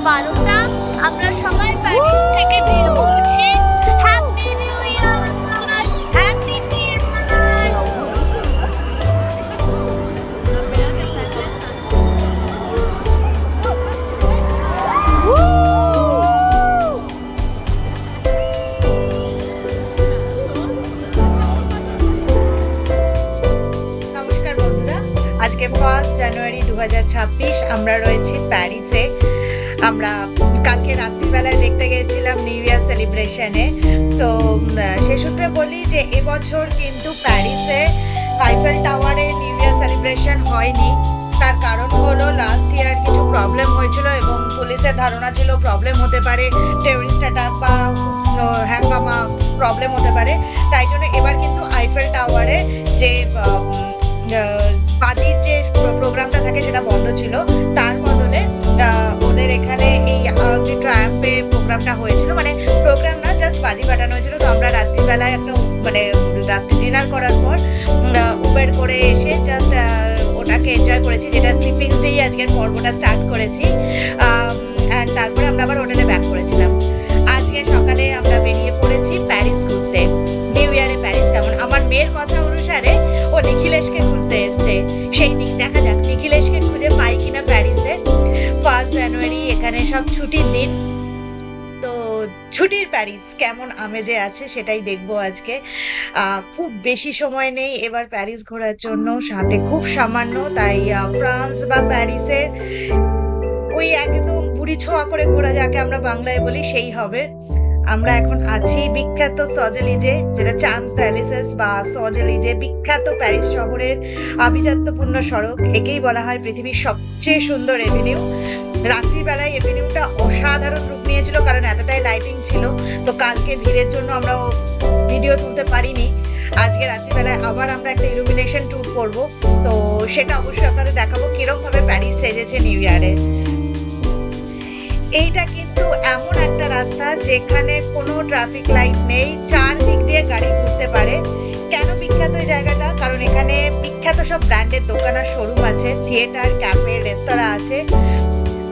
12টা। আমরা সবাই প্যারিস থেকে দিয়ে বলছি happy new year, happy new year. নমস্কার বন্ধুরা, আজকে 1 জানুয়ারি 2026। আমরা রয়েছি প্যারিসে। আমরা কালকে রাত্রিবেলায় দেখতে গেছিলাম নিউ ইয়ার সেলিব্রেশনে। তো সে সূত্রে বলি যে এবছর কিন্তু প্যারিসে আইফেল টাওয়ারে নিউ ইয়ার সেলিব্রেশন হয়নি। তার কারণ হলো লাস্ট ইয়ার কিছু প্রবলেম হয়েছিল এবং পুলিশের ধারণা ছিল প্রবলেম হতে পারে, টেররিস্ট অ্যাটাক বা হ্যাঙ্গামা প্রবলেম হতে পারে। তাই জন্য এবার কিন্তু আইফেল টাওয়ারে যে বাজির যে প্রোগ্রামটা থাকে সেটা বন্ধ ছিল। তার বদলে ওদের এখানে এই ট্রায়াম্পে প্রোগ্রামটা হয়েছিল, মানে প্রোগ্রাম না, জাস্ট বাজি ফাটানো হয়েছিল। তো আমরা রাত্রিবেলায় একটা রাত্রি ডিনার করার পর উবের করে এসে জাস্ট ওটাকে এনজয় করেছি, যেটা ক্লিপিংস দিয়ে আজকের পর্বটা স্টার্ট করেছি। তারপরে আমরা আবার হোটেলে ব্যাক করেছিলাম। আজকে সকালে আমরা বেরিয়ে পড়েছি প্যারিস ঘুরতে। নিউ ইয়ারে প্যারিস কেমন? আমার মেয়ের কথা অনুসারে ও নিখিলেশকে খুঁজতে এসছে। সেই দিক দেখা যাক নিখিলেশকে খুঁজে পাই কিনা প্যারিসে। 1 জানুয়ারি এখানে সব ছুটির দিন, তো ছুটির প্যারিস কেমন আমেজে আছে সেটাই দেখবো আজকে। খুব বেশি সময় নেই এবার প্যারিস ঘোরার জন্য, সাথে খুব সামান্য। তাই ফ্রান্স বা প্যারিসের ওই একদম বুড়ি ছোঁয়া করে ঘোরা, যাকে আমরা বাংলায় বলি, সেই হবে। আমরা এখন আছি বিখ্যাত সজেলিজে, যেটা চাম্পস এলিসেস বা সজেলিজে, বিখ্যাত প্যারিস শহরের আভিজাত্যপূর্ণ সড়ক। একেই বলা হয় পৃথিবীর সবচেয়ে সুন্দর এভিনিউ। রাত্রিবেলায় এভিনিউটা অসাধারণ রূপ নিয়েছিল, কারণ এতটাই লাইটিং ছিল। তো কালকে ভিড়ের জন্য আমরা ভিডিও তুলতে পারিনি। আজকে রাত্রিবেলায় আবার আমরা একটা ইলুমিনেশন ট্যুর করব, তো সেটা অবশ্যই আপনাদের দেখাবো কিরকম ভাবে প্যারিস সেজেছে নিউ ইয়ারে। এইটা কিন্তু এমন একটা রাস্তা যেখানে কোনো ট্রাফিক লাইট নেই, চারদিক দিয়ে গাড়ি ঘুরতে পারে। কেন বিখ্যাত এই জায়গাটা? কারণ এখানে বিখ্যাত সব ব্র্যান্ডের দোকান আর শোরুম আছে, থিয়েটার, ক্যাফে, রেস্তোরাঁ আছে।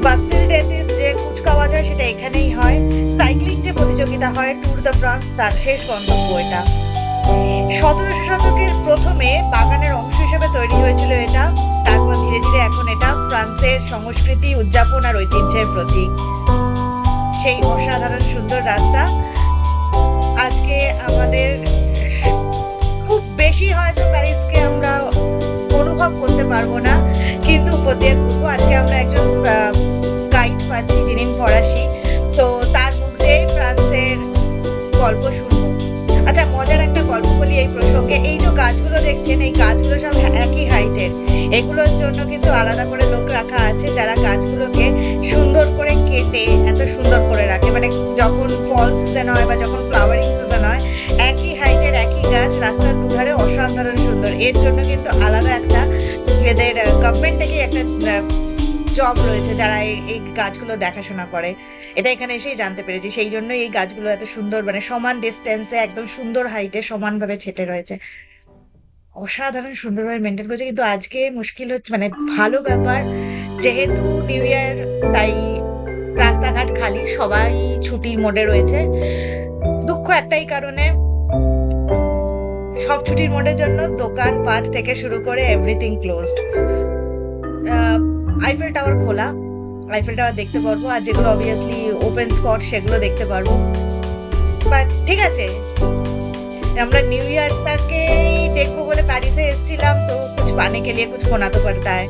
বাস্তিল ডেতে যে কুচকাওয়াজ হয় সেটা এখানেই হয়। সাইক্লিং যে প্রতিযোগিতা হয়, ট্যুর দ্য ফ্রান্স, তার শেষ গন্তব্য এটা। 17শো শতকের প্রথমে বাগানের অংশ হিসেবে তৈরি হয়েছিল এটা। তারপর ধীরে ধীরে এখন এটা ফ্রান্সের সংস্কৃতি, উদযাপন আর ঐতিহ্যের প্রতীক। সেই অসাধারণ সুন্দর রাস্তা। আজকে আমাদের খুব বেশি হয়তো প্যারিসকে আমরা অনুভব করতে পারবো না, কিন্তু উপর দিয়ে ঘুরবো। আজকে আমরা একজন গাইড পাচ্ছি যিনি ফরাসি, তো তার মুখ দিয়েই ফ্রান্সের গল্প শুনবো। আচ্ছা, মজার একটা গল্প বলি এই প্রসঙ্গে। এই যে গাছগুলো দেখছেন, এই গাছগুলো সব একই হাইটের। এগুলোর জন্য কিন্তু আলাদা করে লোক রাখা আছে যারা গাছগুলোকে সুন্দর করে কেটে এত সুন্দর করে রাখে। মানে যখন ফল সিজন হয় বা যখন ফ্লাওয়ারিং সিজন হয়, একই হাইটের একই গাছ রাস্তার দুধারে অসাধারণ সুন্দর। এর জন্য কিন্তু আলাদা একটা এদের গভর্নমেন্ট থেকে একটা জব রয়েছে যারা এই গাছগুলো দেখাশোনা করে। এটা এখানে এসেই জানতে পেরেছি। সেই জন্য এই গাছগুলো এত সুন্দর, মানে সমান ডিস্টেন্সে একদম সুন্দর হাইটে সমানভাবে ছেটে রয়েছে। অসাধারণ সুন্দরভাবে মেনটেন করেছে। কিন্তু আজকে মুশকিল হচ্ছে, মানে ভালো ব্যাপার যেহেতু নিউ ইয়ার, তাই রাস্তাঘাট খালি, সবাই ছুটির মোডে রয়েছে। দুঃখ একটাই কারণে, সব ছুটির মোডের জন্য দোকান পাট থেকে শুরু করে এভরিথিং ক্লোজড। আইফেল টাওয়ার খোলা, আইফেল টাওয়ার দেখতে পারবো, আর যেগুলো অবভিয়াসলি ওপেন স্পট সেগুলো দেখতে পারবো। বাট ঠিক আছে, আমরা নিউ ইয়ারটাকেই দেখবো বলে প্যারিসে এসেছিলাম, তো কুছ পানে কে লিয়ে কুছ হোনা তো পড়তা হ্যায়।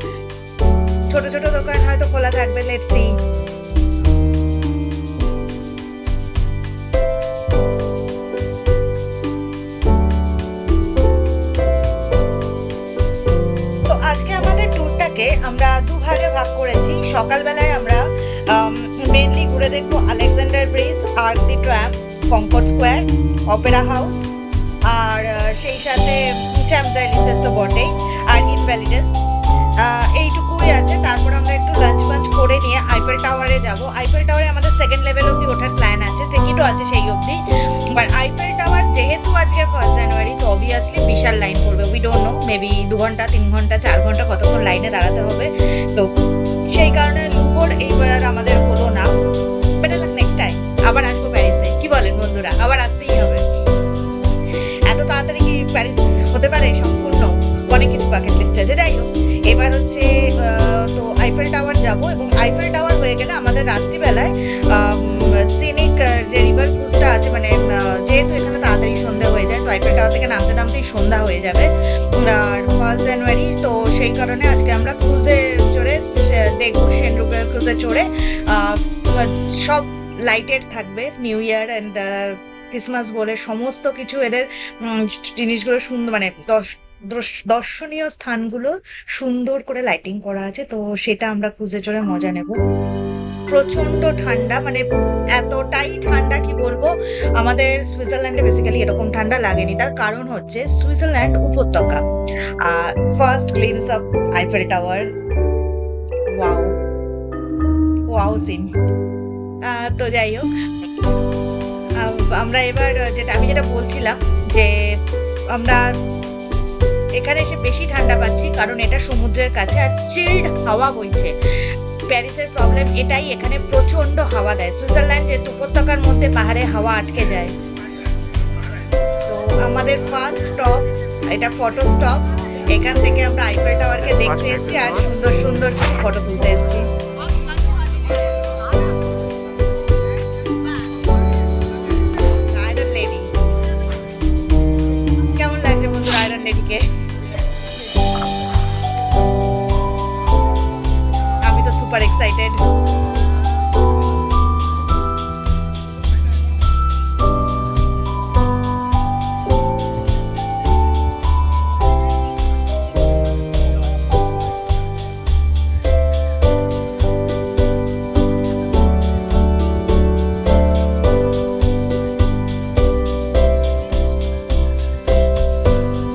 ছোট ছোট দোকান হয়তো খোলা থাকবে, লেটস সি। তো আজকে আমাদের ট্যুরটাকে আমরা দুভাগে ভাগ করেছি। সকালবেলায় আমরা মেইনলি ঘুরে দেখবো আলেকজান্ডার ব্রিজ, আর্ক দি Triumf, conquer square, Opera house, আর সেই সাথে চ্যাম্পস এলিসেস তো বটেই, আর ইনভ্যালিডেস। এইটুকুই আছে। তারপর আমরা একটু লাঞ্চ ফাঞ্চ করে নিয়ে আইফেল টাওয়ারে যাব। আইফেল টাওয়ারে আমাদের সেকেন্ড লেভেল অব্দি ওঠার প্ল্যান আছে, টিকিটও আছে সেই অব্দি। বাট আইফেল টাওয়ার যেহেতু আজকে 1 জানুয়ারি, তো অবভিয়াসলি বিশাল লাইন পড়বে। উই ডোন্ট নো, মেবি 2 ঘন্টা, 3 ঘন্টা, 4 ঘন্টা কতক্ষণ লাইনে দাঁড়াতে হবে। তো সেই কারণে লুভ সফর এইবার আমাদের হলো না, বেটার লাক নেক্সট টাইম। আবার আসবো প্যারিসে, কি বলেন বন্ধুরা? আবার আসতেই হবে। এত তাড়াতাড়ি কি প্যারিস হতে পারে সম্পূর্ণ? অনেক কিছু বাকেট লিস্টে আছে। যাই হোক, এবার হচ্ছে তো আইফেল টাওয়ার যাব, এবং আইফেল টাওয়ার হয়ে গেলে আমাদের রাত্রিবেলায় সিনিক যে রিভার ক্রুজটা আছে, মানে যেহেতু এখানে তাড়াতাড়ি সন্ধ্যা হয়ে যায়, তো আইফেল টাওয়ার থেকে নামতে নামতেই সন্ধ্যা হয়ে যাবে। আর 1 জানুয়ারি, তো সেই কারণে আজকে আমরা ক্রুজে চড়ে দেখবো, সেনরুপের ক্রুজে চড়ে সব লাইটেড থাকবে, নিউ ইয়ার অ্যান্ড ক্রিসমাস বলে সমস্ত কিছু এদের জিনিসগুলো সুন্দর, মানে দর্শনীয় স্থানগুলো সুন্দর করে লাইটিং করা আছে, তো সেটা আমরা ক্রুজে চড়ে মজা নেব। প্রচন্ড ঠান্ডা, মানে এতটাই ঠান্ডা কি বলবো, আমাদের সুইজারল্যান্ডে বেসিক্যালি এরকম ঠান্ডা লাগেনি। তার কারণ হচ্ছে সুইজারল্যান্ড উপত্যকা। First glimpse of Eiffel tower, wow wow scene. তো যাই হোক, আমরা এবার আমি যেটা বলছিলাম যে আমরা এখানে এসে বেশি ঠান্ডা পাচ্ছি, কারণ এটা সমুদ্রের কাছে আর চিল্ড হাওয়া বইছে। প্যারিসের প্রবলেম এটাই, এখানে প্রচন্ড হাওয়া দেয়। সুইজারল্যান্ড যেহেতু উপত্যকার মধ্যে, পাহাড়ে হাওয়া আটকে যায়। তো আমাদের ফার্স্ট স্টপ, এটা ফটো স্টপ। এখান থেকে আমরা আইফেল টাওয়ারকে দেখতে এসেছি আর সুন্দর সুন্দর ফটো তুলতে এসেছি। আয়রন লেডি, কেমন লাগছে বন্ধুরা আয়রন লেডিকে? আমি তো সুপার এক্সাইটেড।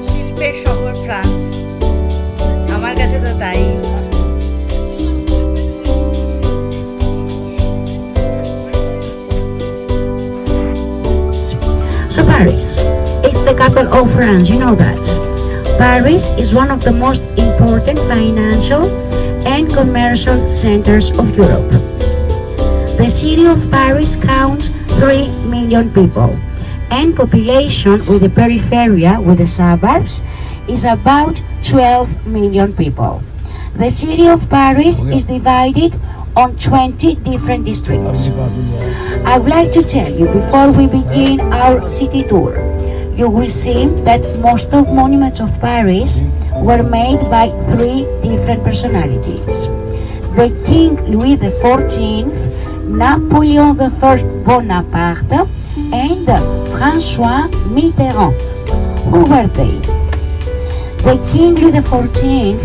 শিল্পের শহর ফ্রান্স, আমার কাছে তো তাই। So Paris is the capital of France, you know that. Paris is one of the most important financial and commercial centers of Europe. The city of Paris counts 3 million people, and population with the periphery, with the suburbs, is about 12 million people. The city of Paris is divided on 20 different districts. I would like to tell you, before we begin our city tour, you will see that most of monuments of Paris were made by 3 different personalities. The King Louis XIV, Napoleon I Bonaparte, and François Mitterrand. Who were they? The King Louis XIV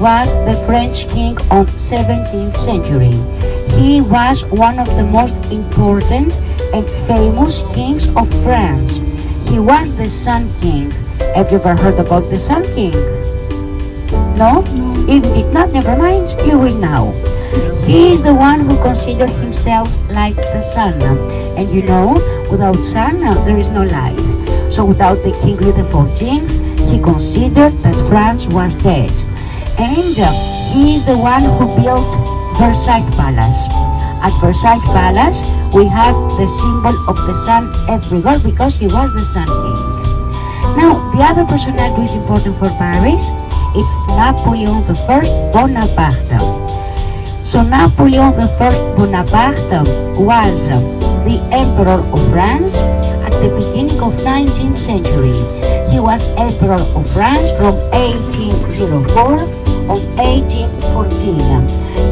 was the French king of 17th century. He was one of the most important and famous kings of France. He was the Sun King. Have you ever heard about the Sun King? No? If you did not, never mind, you will now. He is the one who considered himself like the sun. And you know, without sun, there is no life. So without the King Louis XIV, he considered that France was dead. And he is the one who built Versailles Palace. At Versailles Palace, we have the symbol of the sun everywhere because he was the Sun King. Now, the other personality who is important for Paris, it's Napoleon I Bonaparte. So Napoleon I Bonaparte was the Emperor of France at the beginning of 19th century. He was Emperor of France from 1804 on 1814,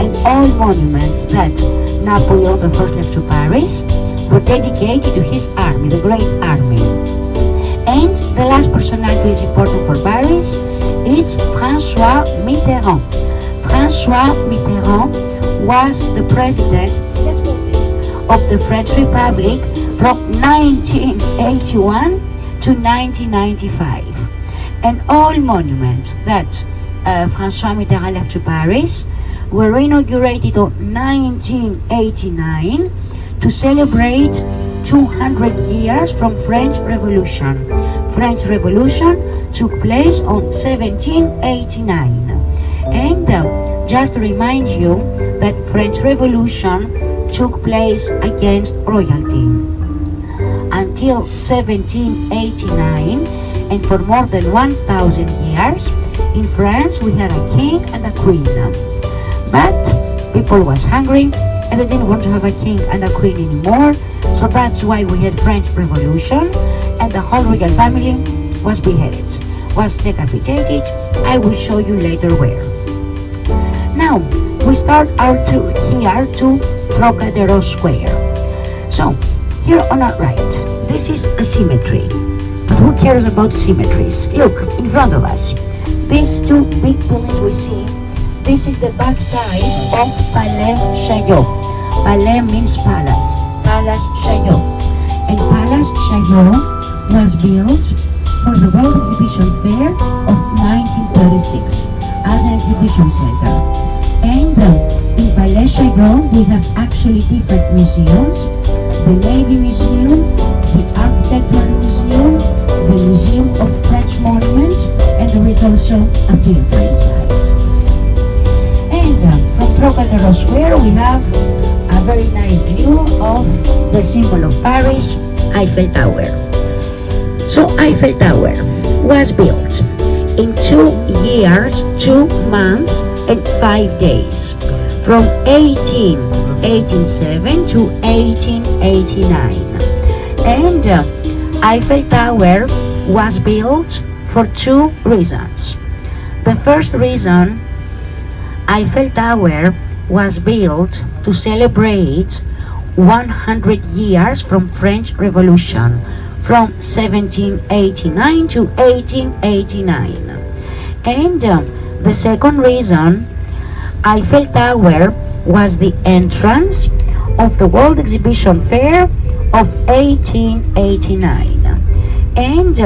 and all monuments that Napoleon I left to Paris were dedicated to his army, the Great Army. And the last personality who is important for Paris, it's François Mitterrand. François Mitterrand was the president, let's go this, of the French Republic from 1981 to 1995. And all monuments that François Mitterrand left to Paris were inaugurated on 1989 to celebrate 200 years from French Revolution. French Revolution took place on 1789. And just to remind you that French Revolution took place against royalty. Until 1789, and for more than 1,000 years, in France we had a king and a queen. But people was hungry and they didn't want to have a king and a queen anymore, so that's why we had French Revolution, and the whole royal family was beheaded, was decapitated. I will show you later where. Now, we start our tour here to Trocadero Square. So, here on our right, this is a cemetery. But who cares about cemeteries? Look, in front of us, these two big buildings we see, this is the back side of Palais Chaillot. Palais means palace, Palace Chaillot. And Palace Chaillot was built for the World Exhibition Fair of 1936 as an exhibition center. And in Palais Chaillot we have actually different museums. The Navy Museum, the Architectural Museum, the Museum of French Monuments, and there is also a theater inside. And from Trocadero Square we have a very nice view of the symbol of Paris, Eiffel Tower. So Eiffel Tower was built in 2 years, 2 months, and 5 days, from 1887 to 1889. And Eiffel Tower was built for 2 reasons. The first reason, Eiffel Tower was built to celebrate 100 years from French Revolution, from 1789 to 1889. And the second reason, Eiffel Tower was the entrance of the World Exhibition Fair of 1889. And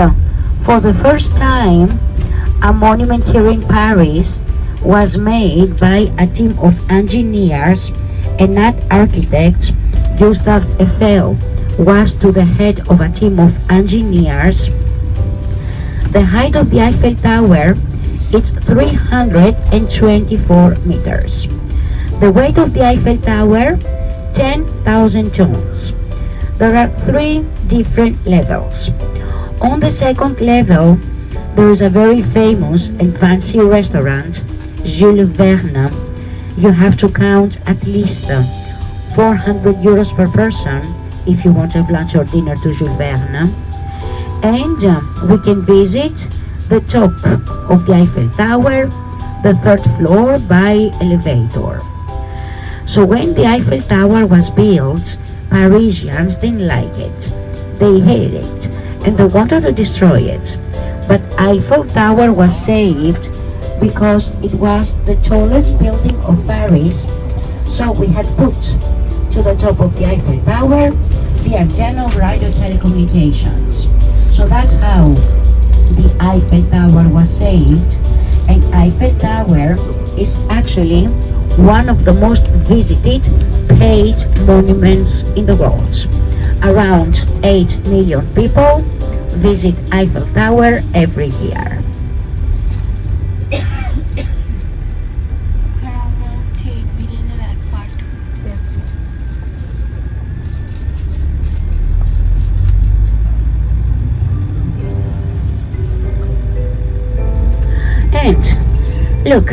for the first time, a monument here in Paris was made by a team of engineers and not architects. Gustave Eiffel was to the head of a team of engineers. The height of the Eiffel Tower is 324 meters. The weight of the Eiffel Tower, 10,000 tons. There are 3 different levels. On the second level, there is a very famous and fancy restaurant, Jules Verne. You have to count at least 400 euros per person if you want to have lunch or dinner to Jules Verne. And we can visit the top of the Eiffel Tower, the 3rd floor by elevator. So when the Eiffel Tower was built, Parisians didn't like it. They hated it and they wanted to destroy it. But Eiffel Tower was saved because it was the tallest building of Paris. So we had put to the top of the Eiffel Tower the antenna of radio telecommunications. So that's how the Eiffel Tower was saved. And Eiffel Tower is actually one of the most visited paid monuments in the world. Around 8 million people visit Eiffel Tower every year. And look,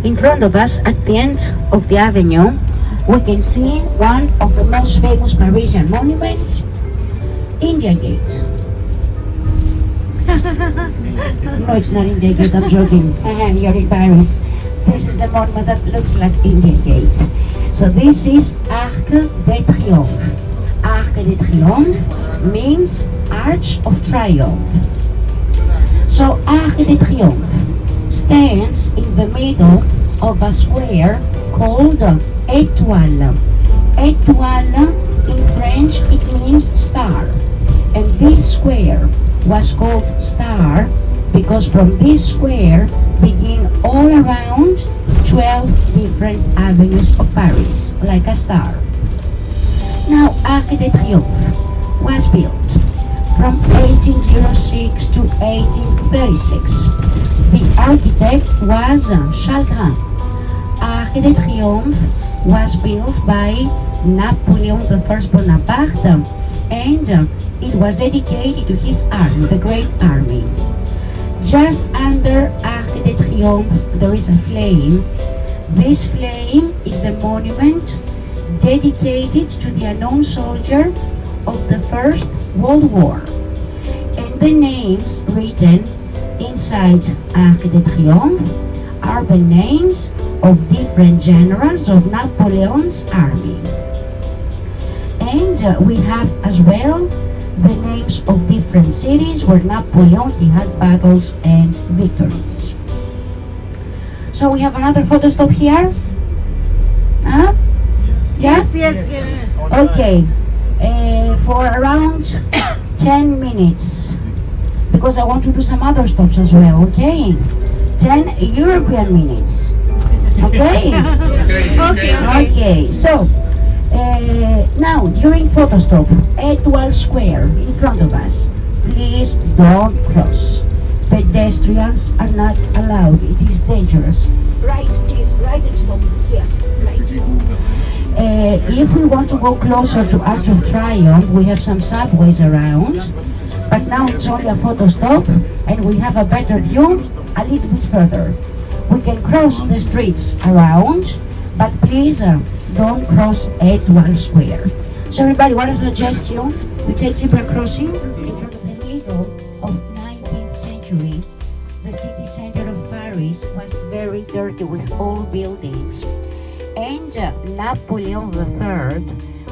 in front of us at the end of the avenue, we can see one of the most famous Parisian monuments, India Gate. No, it's not India Gate, I'm joking. You're in Paris. This is the monument that looks like India Gate. So this is Arc de Triomphe. Arc de Triomphe means Arch of Triumph. So Arc de Triomphe stands in the middle of a square called Étoile. Étoile in French it means star. And this square was called star because from this square begin all around 12 different avenues of Paris, like a star. Now Arc de Triomphe was built from 1806 to 1836. The architect was Chagrin. Arc Arc de Triomphe was built by Napoleon I Bonaparte, and it was dedicated to his army, the Great Army. Just under Arc de Triomphe there is a flame. This flame is the monument dedicated to the unknown soldier of the First World War. And the names written inside Arc de Triomphe are the names of different generals of Napoleon's army. And we have as well the names of different cities where Napoleon he had battles and victories. So we have another photo stop here. Huh? Yes, yes, yes. Okay. For around 10 minutes. Because I want to do some other stops as well, okay? 10 European minutes. Okay? Okay, so now during photo stop, Edward Square in front of us, please don't cross. Pedestrians are not allowed, it is dangerous. Right, please, right and stop here, right. If we want to go closer to Arch of Triomphe, we have some subways around, but now it's only a photo stop and we have a better view a little bit further. We can cross the streets around, but please don't cross Edward Square. So everybody, what I suggest you? We take zebra crossing in front of the middle of 19th century. The city center of Paris was very dirty with old buildings. And Napoleon III,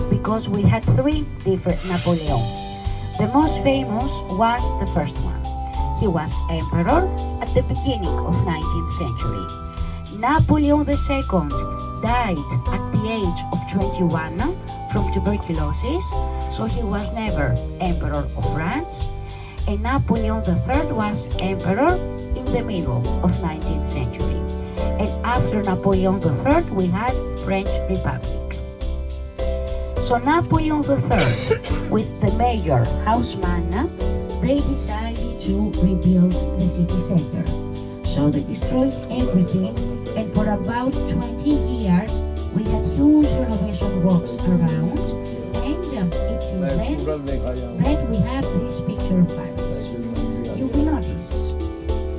because we had three different Napoleons. The most famous was the first one. He was emperor at the beginning of 19th century. Napoleon II died at the age of 21 from tuberculosis, so he was never emperor of France. And Napoleon III was emperor in the middle of 19th century. And after Napoleon III, we had French Republic. So Napoleon III, with the mayor Haussmann, they decided to rebuild the city center. So they destroyed everything, and for about 20 years, we had huge renovation works around, and it's in then that we have this picture of Paris. You will notice,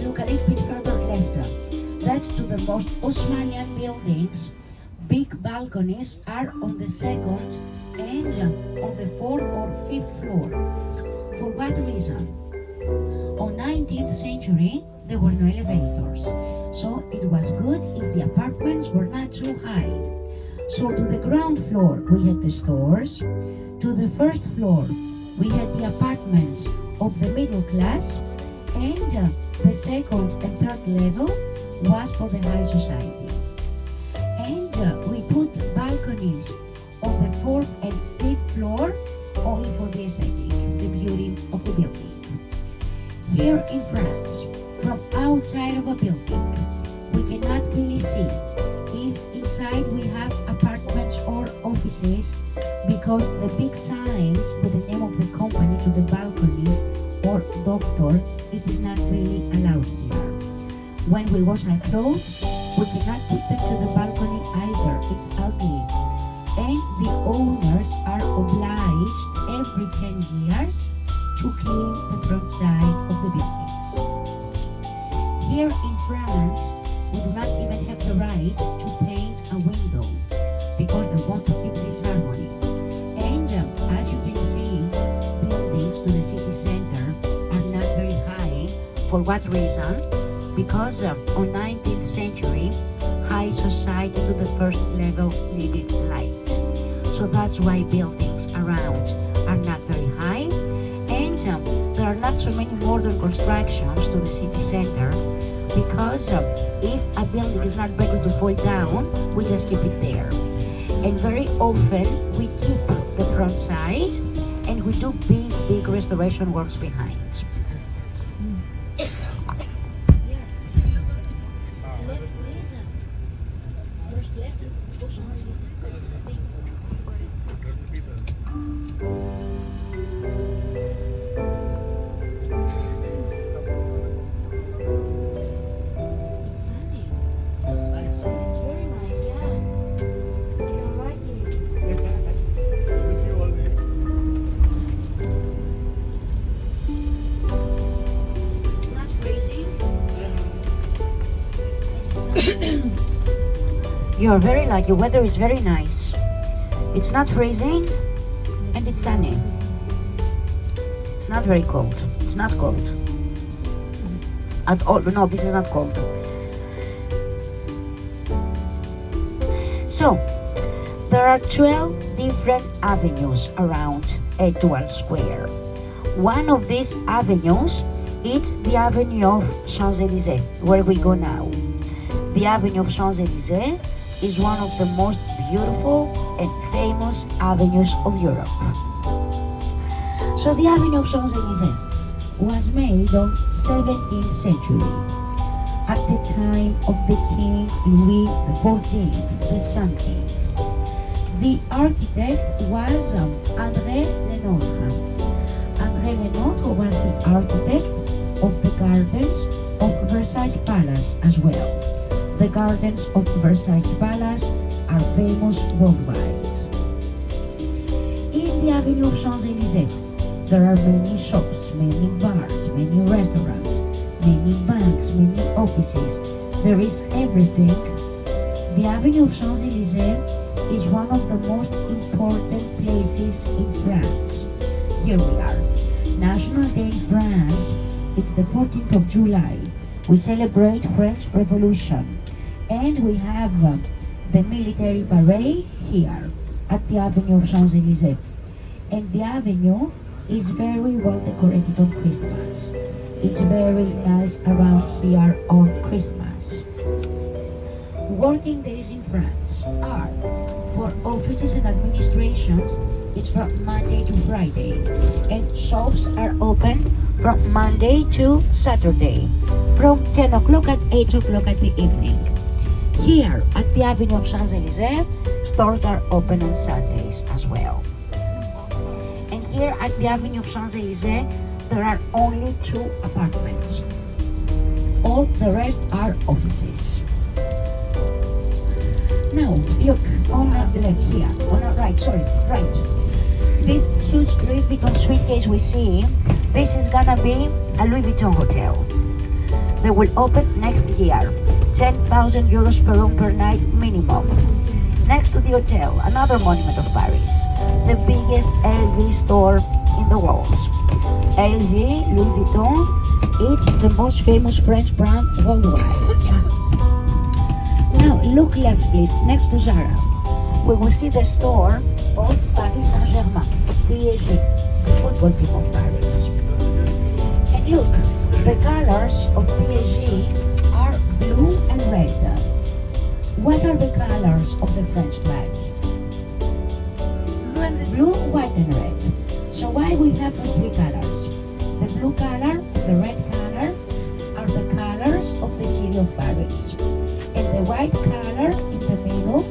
look a little bit further left, that to the most Haussmannian buildings, big balconies are on the second and on the fourth or fifth floor. For what reason? On 19th century, there were no elevators, so it was good if the apartments were not too high. So to the ground floor, we had the stores. To the first floor, we had the apartments of the middle class, and the second and third level was for the high society. And we put balconies on the fourth and fifth floor only for the aesthetic, the beauty of the building. Here in France, from outside of a building, we cannot really see if inside we have apartments or offices, because the big signs with the name of the company to the balcony or doctor, it is not really allowed here. When we wash our clothes, we cannot put them to the balcony either, it's ugly. And the owners are obliged every 10 years to clean the front side of the buildings. Here in France, we do not even have the right to paint a window because they want to keep this harmony. And as you can see, buildings to the city center are not very high. For what reason? Because on 19th century, high society to the first level needed light. So that's why buildings around are not very high, and there are not so many modern constructions to the city center, because if a building is not ready to fall down, we just keep it there. And very often we keep the front side and we do big restoration works behind. You're very lucky. Weather is very nice. It's not freezing and it's sunny. It's not very cold. It's not cold at all. No, this is not cold. So, there are 12 different avenues around Étoile Square. One of these avenues is the Avenue of Champs-Élysées, where we go now. The Avenue of Champs-Élysées is one of the most beautiful and famous avenues of Europe. So the Avenue of Champs-Élysées was made on 17th century at the time of the King Louis XIV, the Sun King. The architect was André Lenotre. André Lenotre was the architect of the gardens of Versailles Palace as well. The gardens of Versailles Palace are famous worldwide. In the Avenue of Champs-Élysées, there are many shops, many bars, many restaurants, many banks, many offices. There is everything. The Avenue of Champs-Élysées is one of the most important places in France. Here we are. National Day in France. It's the 14th of July. We celebrate French Revolution. And we have the military parade here at the Avenue of Champs-Élysées. And the avenue is very well decorated on Christmas. It's very nice around here on Christmas. Working days in France are, for offices and administrations, it's from Monday to Friday. And shops are open from Monday to Saturday, from 10 o'clock at 8 o'clock at the evening. Here at the Avenue of Champs-Élysées, stores are open on Sundays as well. And here at the Avenue of Champs-Élysées, there are only 2 apartments. All the rest are offices. Now, look, on the left here, on the right, right. This huge Louis Vuitton suitcase we see, this is gonna be a Louis Vuitton hotel. They will open next year. 10,000 euros per room per night minimum. Next to the hotel, another monument of Paris, the biggest LV store in the world. LV, Louis Vuitton, it's the most famous French brand worldwide. Now look left please, next to Zara. We will see the store of Paris Saint-Germain, PSG, the football team of Paris. And look, the colors of PSG are blue and red. What are the colors of the French flag? Blue, white and red. So why we have the 3 colors? The blue color, the red color are the colors of the city of Paris. And the white color in the middle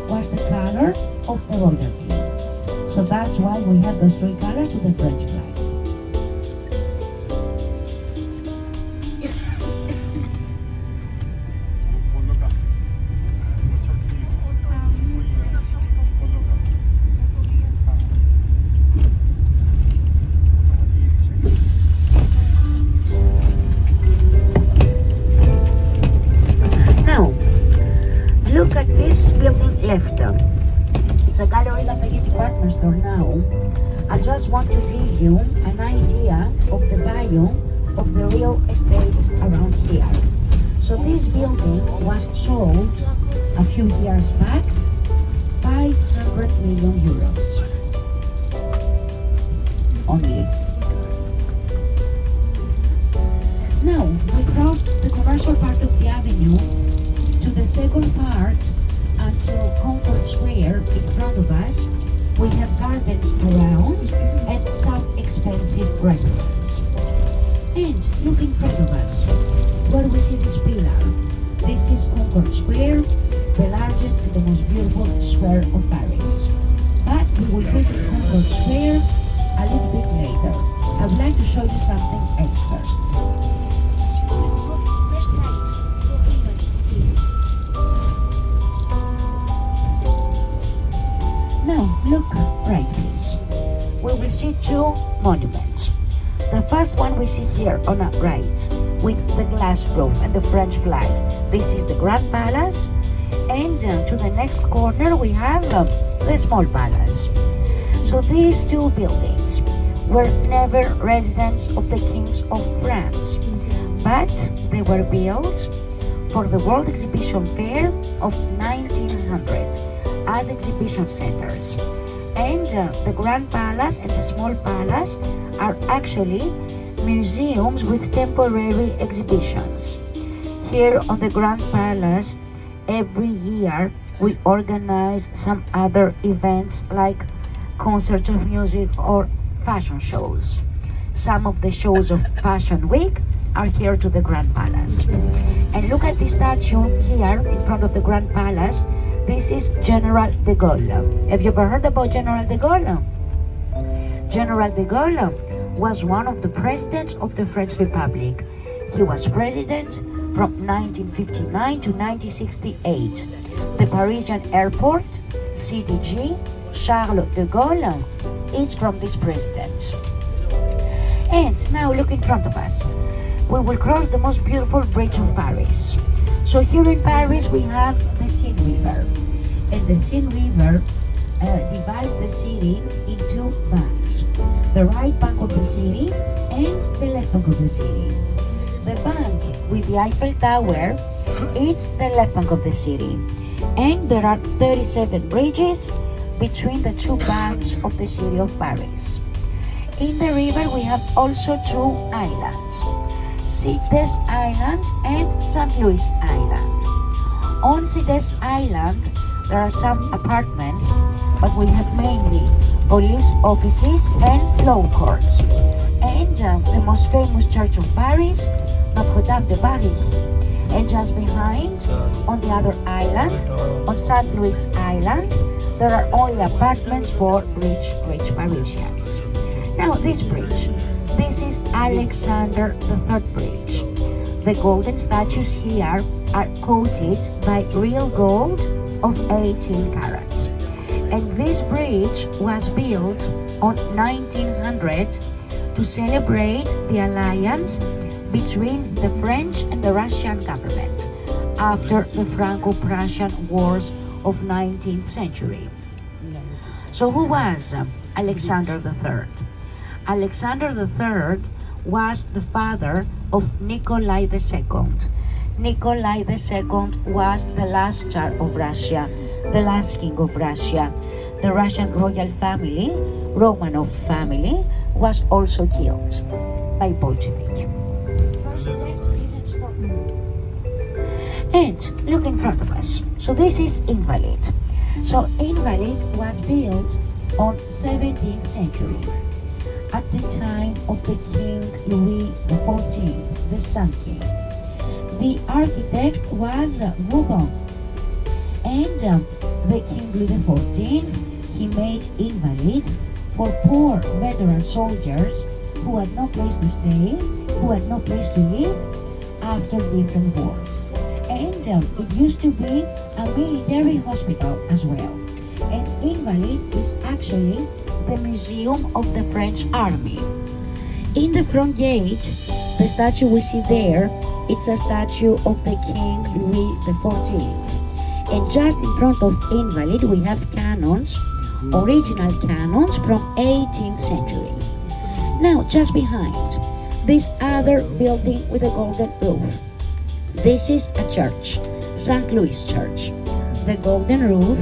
was the color of the royalty. So that's why we have those 3 colors to the French flag. Look at this building left. It's a Gallery Lafayette department store now. I just want to give you an idea of the value of the real estate around here. So this building was sold a few years back, 500 million euros. Only. Now, we crossed the commercial part of the avenue to the second part until Konnor Square in front of us. We have gardens around and some expensive restaurants. And look in front of us, where we see this pillar. This is Konnor Square, the largest and the most beautiful square of Paris. But we will visit Konnor Square a little bit later. I would like to show you something else first. Now, look right please. We will see 2 monuments. The first one we see here on our right, with the glass roof and the French flag. This is the Grand Palace, And to the next corner we have the small palace. So these two buildings were never residence of the kings of France, but they were built for the World Exhibition Fair of 1900 as exhibition centers. And the Grand Palace and the Small Palace are actually museums with temporary exhibitions. Here on the Grand Palace, every year we organize some other events like concerts of music or fashion shows. Some of the shows of Fashion Week are here to the Grand Palace. And look at the statue here in front of the Grand Palace. This is General de Gaulle. Have you ever heard about General de Gaulle? General de Gaulle was one of the presidents of the French Republic. He was president from 1959 to 1968. The Parisian airport, CDG, Charles de Gaulle, is from this president. And now look in front of us. We will cross the most beautiful bridge of Paris. So here in Paris we have the Seine River. And the Seine River divides the city in two banks. The right bank of the city and the left bank of the city. The bank with the Eiffel Tower is the left bank of the city. And there are 37 bridges between the two banks of the city of Paris. In the river we have also two islands. Cité Island and St. Louis Island. On Cité Island, there are some apartments, but we have mainly police offices and law courts. And the most famous church of Paris, Notre Dame de Paris. And just behind, on the other island, on St. Louis Island, there are only apartments for rich Parisians. Now this bridge. This is Alexander III Bridge. The golden statues here are coated by real gold of 18 carats. And this bridge was built on 1900 to celebrate the alliance between the French and the Russian government after the Franco-Prussian wars of 19th century. So who was Alexander III? Alexander III was the father of Nikolai II. Nikolai II was the last Tsar of Russia, the last king of Russia. The Russian royal family, Romanov family, was also killed by Bolshevik. And look in front of us. So this is Invalid. So Invalid was built on 17th century. At the time of the King Louis XIV, the Sun King. The architect was Vauban. And the King Louis XIV, he made Invalid for poor veteran soldiers who had no place to stay, who had no place to live after different wars. And it used to be a military hospital as well. And Invalid is actually the museum of the French army. In the front gate, the statue we see there, it's a statue of the King Louis XIV. And just in front of Invalid, we have cannons, original cannons from 18th century. Now, just behind, this other building with a golden roof. This is a church, St. Louis Church. The golden roof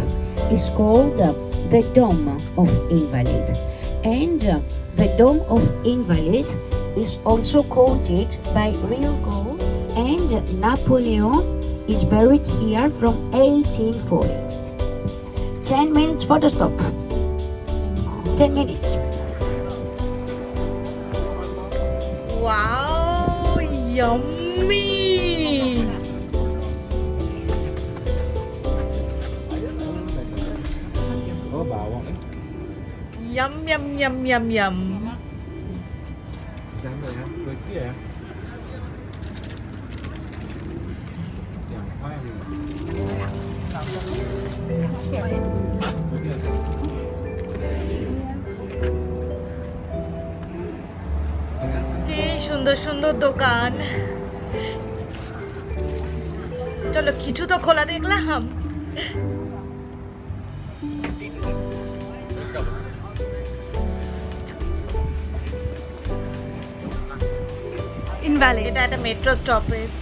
is called the Dome of Invalid. And the Dome of Invalid is also coated by real gold, and Napoleon is buried here from 1840. 10 minutes photo stop. 10 minutes. Wow, yummy! Yum, yum, yum, yum, yum. কি সুন্দর সুন্দর দোকান। চলো কিছু তো খোলা দেখলাম, valley, এটা একটা মেট্রো স্টপেজ।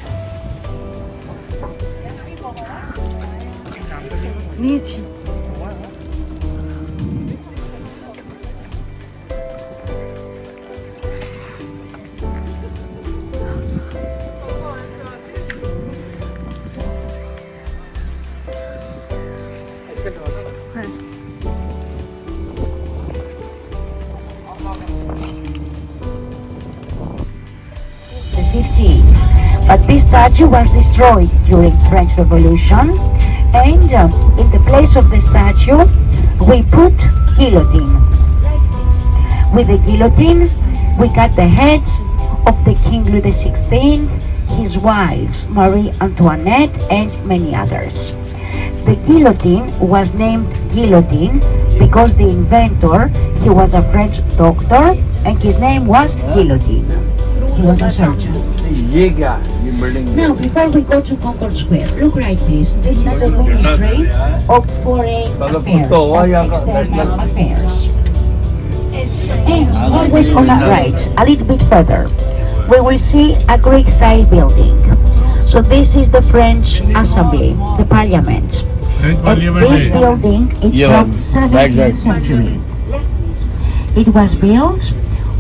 নিয়েছি। The 15th. But this statue was destroyed during French Revolution, and in the place of the statue, we put guillotine. With the guillotine, we cut the heads of the King Louis XVI, his wives Marie Antoinette, and many others. The guillotine was named guillotine because the inventor, he was a French doctor, and his name was Guillotine. He was a surgeon. Now, before we go to Concord Square, look right, please. This is the Ministry of Foreign Affairs, or External Affairs. And always on our right, a little bit further, we will see a Greek-style building. So this is the French Assembly, the Parliament. And this building is from 17th century. It was built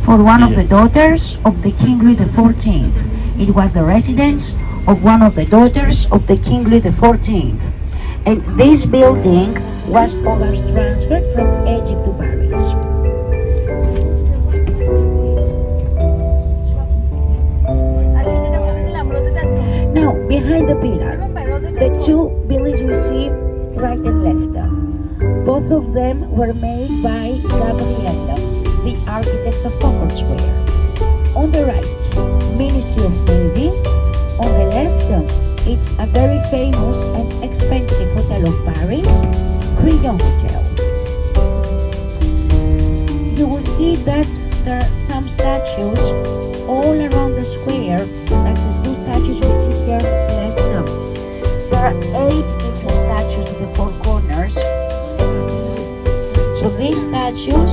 for one of the daughters of the King Louis XIV. It was the residence of one of the daughters of the King Louis XIV. And this building was transferred from Egypt to Paris. Now, behind the pillar, the two buildings we see right and left. Both of them were made by Gabriel, the architect of Concord Square. On the right, Ministry of Navy. On the left, it's a very famous and expensive hotel of Paris, Triomphe Hotel. You will see that there are some statues all around the square, like the two statues we see here left. There are 8 different statues in the 4 corners. So these statues,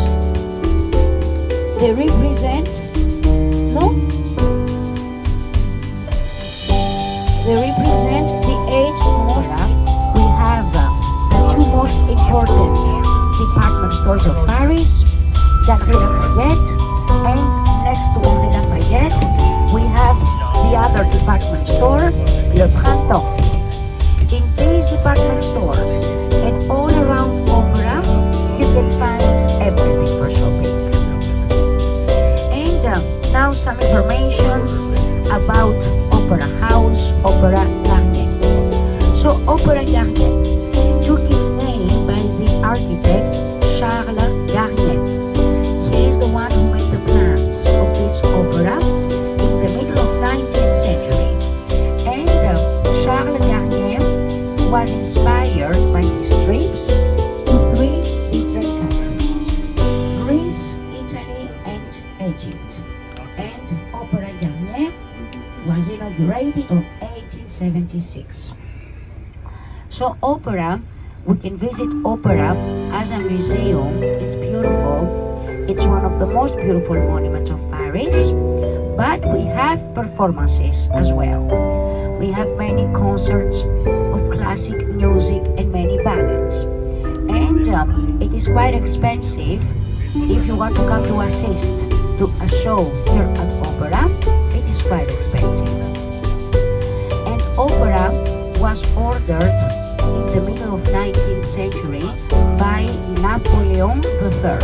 they represent, no? They represent the 8 mora. We have the 2 most important department stores of Paris, Galerie Lafayette, and next to Galerie Lafayette, we have the other department store, Le Printemps. In these department stores and all around Opera, you can find everything for shopping. And now some information about Opera House, Opera Garnier. So Opera Garnier took its name by the architect Charles Garnier. He is the one who made the plans of this opera in the middle of 19th century. And Charles Garnier was inspired by his trips to 3 different countries: Greece, Italy, and Egypt. And Opera Garnier was inaugurated in 1876. So opera, we can visit opera as a museum. It's beautiful. It's one of the most beautiful monuments of Paris. But we have performances as well. We have many concerts of classic music and many ballets. And it is quite expensive if you want to come to assist to a show here at opera. It is quite expensive. And opera was ordered in the middle of 19th century by Napoleon III.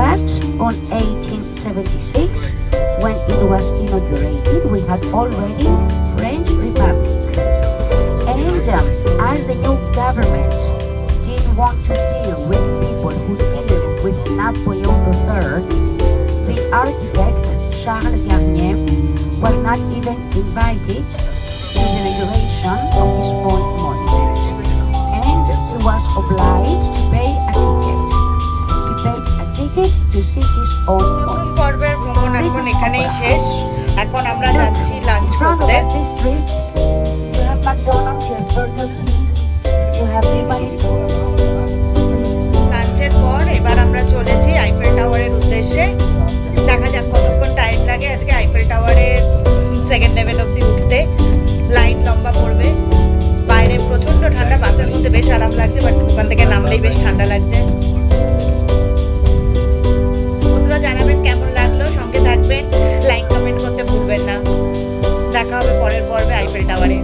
But on 1876, when it was inaugurated, we had already French Republic. And as the new government didn't want to deal with people who deal with Napoleon III, the architect Charles Garnier was not even invited to the inauguration of his own monument. And he was obliged to pay a ticket. He paid a ticket to see his own প্রথম monument. পর্বের ভ্রমণ এখন এখানেই শেষ। এখন আমরা যাচ্ছি lunch In front of করতে। this street, you have McDonald's, you have Burger King, you have Levi's. লাঞ্চের পর এবার আমরা চলেছি আইফেল টাওয়ারের উদ্দেশ্যে। দেখা যাক কতক্ষণ টাইম লাগে। আজকে আইফেল টাওয়ারের পারবে আইফেল টাওয়ারে।